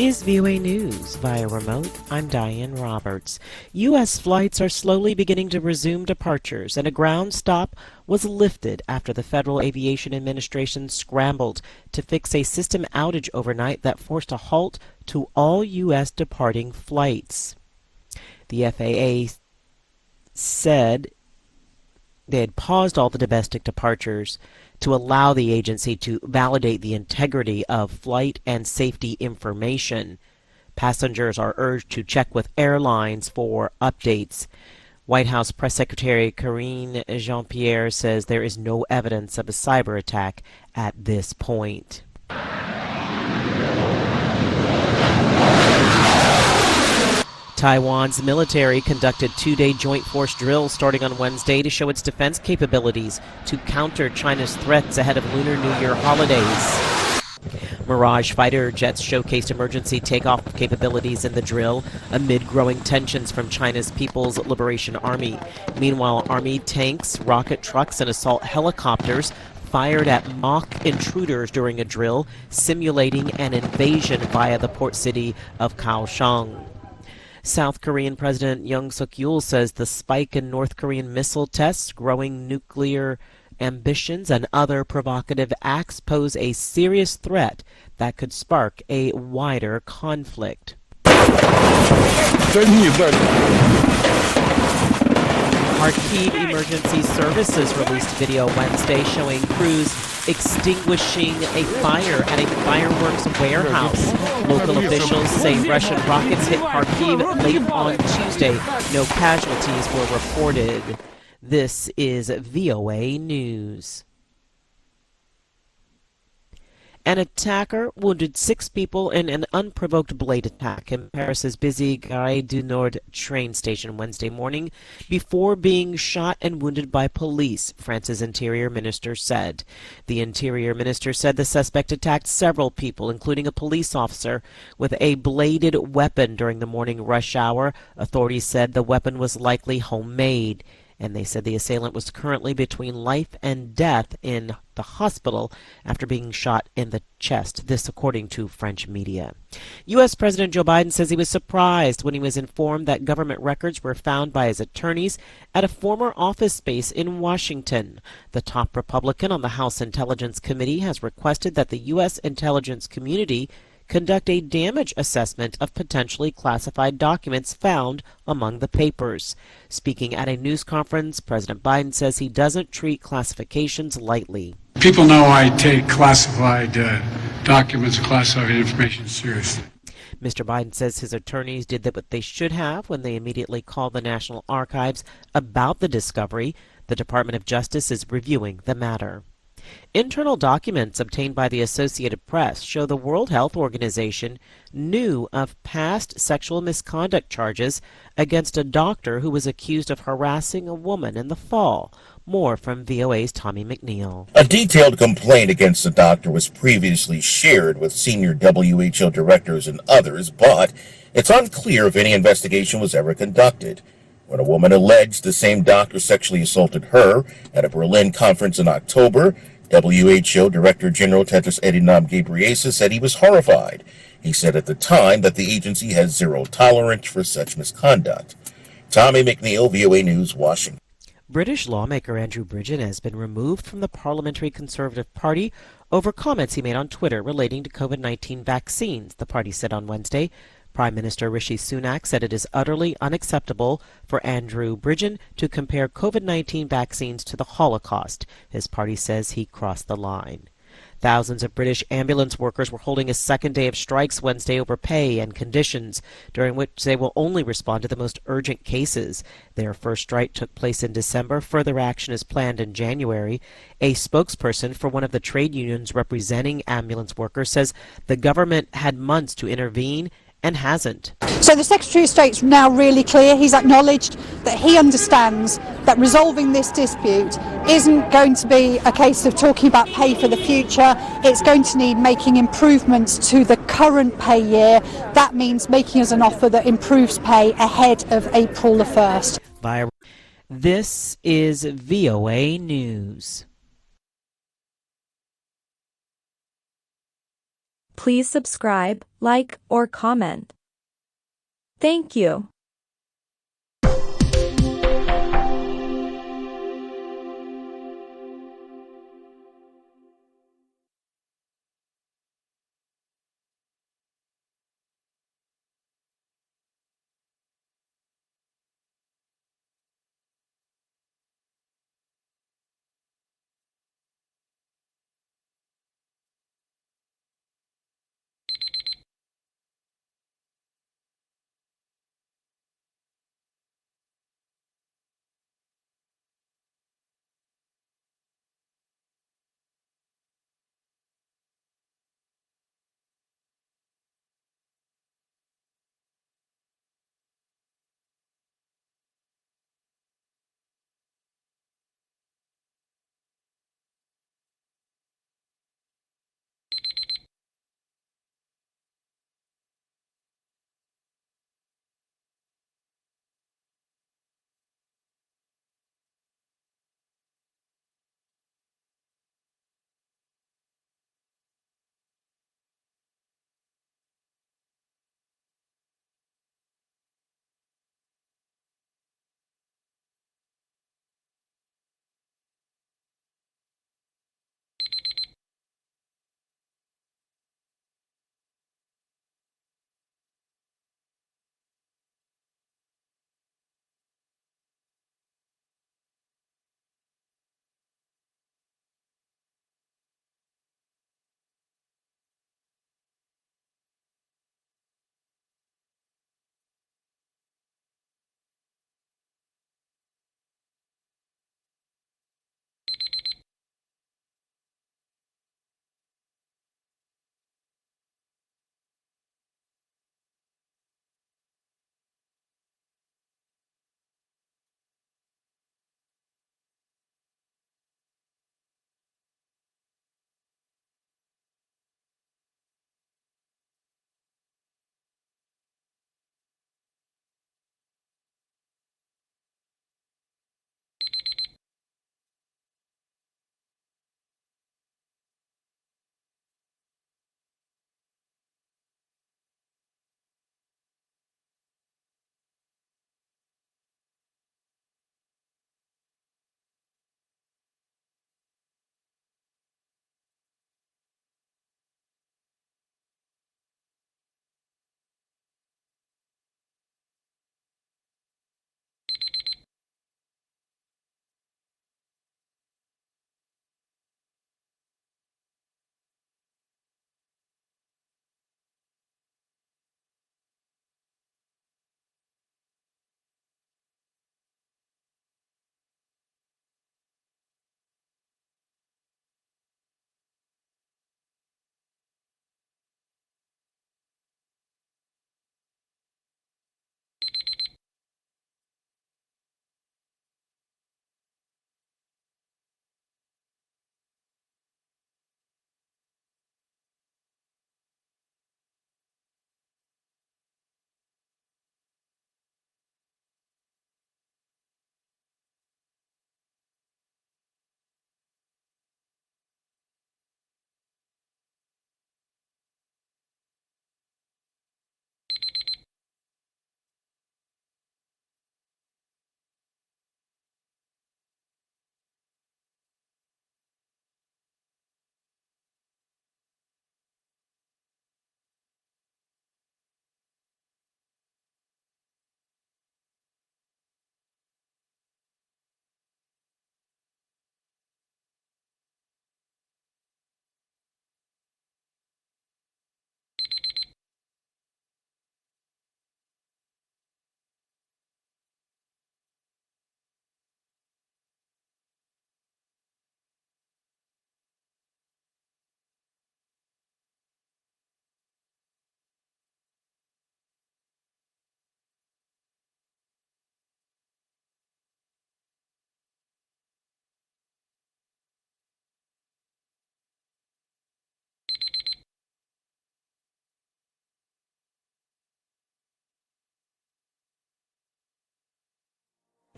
is VOA News via remote. I'm Diane Roberts. U.S. flights are slowly beginning to resume departures, and a ground stop was lifted after the Federal Aviation Administration scrambled to fix a system outage overnight that forced a halt to all U.S. departing flights. The FAA said they had paused all the domestic departures to allow the agency to validate the integrity of flight and safety information. Passengers are urged to check with airlines for updates. White House Press Secretary Karine Jean-Pierre says there is no evidence of a cyber attack at this point. Taiwan's military conducted two-day joint force drills starting on Wednesday to show its defense capabilities to counter China's threats ahead of Lunar New Year holidays. Mirage fighter jets showcased emergency takeoff capabilities in the drill amid growing tensions from China's People's Liberation Army. Meanwhile, Army tanks, rocket trucks, and assault helicopters fired at mock intruders during a drill, simulating an invasion via the port city of Kaohsiung. South Korean President Yoon Suk-yeol says the spike in North Korean missile tests, growing nuclear ambitions, and other provocative acts pose a serious threat that could spark a wider conflict. Kharkiv Emergency Services released video Wednesday showing crews extinguishing a fire at a fireworks warehouse. Local officials say Russian rockets hit Kharkiv late on Tuesday. No casualties were reported. This is VOA News. An attacker wounded 6 people in an unprovoked blade attack in Paris's busy Gare du Nord train station Wednesday morning before being shot and wounded by police, France's Interior Minister said. The Interior Minister said the suspect attacked several people, including a police officer, with a bladed weapon during the morning rush hour. Authorities said the weapon was likely homemade, and they said the assailant was currently between life and death in the hospital after being shot in the chest, this according to French media. U.S. President Joe Biden says he was surprised when he was informed that government records were found by his attorneys at a former office space in Washington. The top Republican on the House Intelligence Committee has requested that the U.S. intelligence community conduct a damage assessment of potentially classified documents found among the papers. Speaking at a news conference, President Biden says he doesn't treat classifications lightly. People know I take classified documents and classified information seriously. Mr. Biden says his attorneys did what they should have when they immediately called the National Archives about the discovery. The Department of Justice is reviewing the matter. Internal documents obtained by the Associated Press show the World Health Organization knew of past sexual misconduct charges against a doctor who was accused of harassing a woman in the fall. More from VOA's Tommy McNeil. A detailed complaint against the doctor was previously shared with senior WHO directors and others, but it's unclear if any investigation was ever conducted. When a woman alleged the same doctor sexually assaulted her at a Berlin conference in October, WHO Director General Tedros Adhanom Ghebreyesus said he was horrified. He said at the time that the agency has zero tolerance for such misconduct. Tommy McNeil, VOA News, Washington. British lawmaker Andrew Bridgen has been removed from the Parliamentary Conservative Party over comments he made on Twitter relating to COVID-19 vaccines, the party said on Wednesday. Prime Minister Rishi Sunak said it is utterly unacceptable for Andrew Bridgen to compare COVID-19 vaccines to the Holocaust. His party says he crossed the line. Thousands of British ambulance workers were holding a second day of strikes Wednesday over pay and conditions, during which they will only respond to the most urgent cases. Their first strike took place in December. Further action is planned in January. A spokesperson for one of the trade unions representing ambulance workers says the government had months to intervene and hasn't. So the Secretary of State's now really clear. He's acknowledged that he understands that resolving this dispute isn't going to be a case of talking about pay for the future. It's going to need making improvements to the current pay year. That means making us an offer that improves pay ahead of April the 1st. This is VOA News. Please subscribe, like, or comment. Thank you.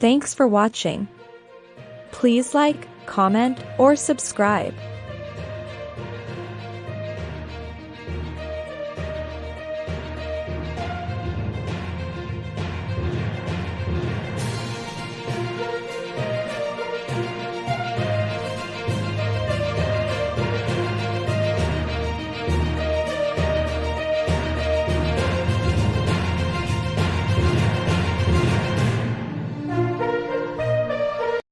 Thanks for watching. Please like, comment, or subscribe.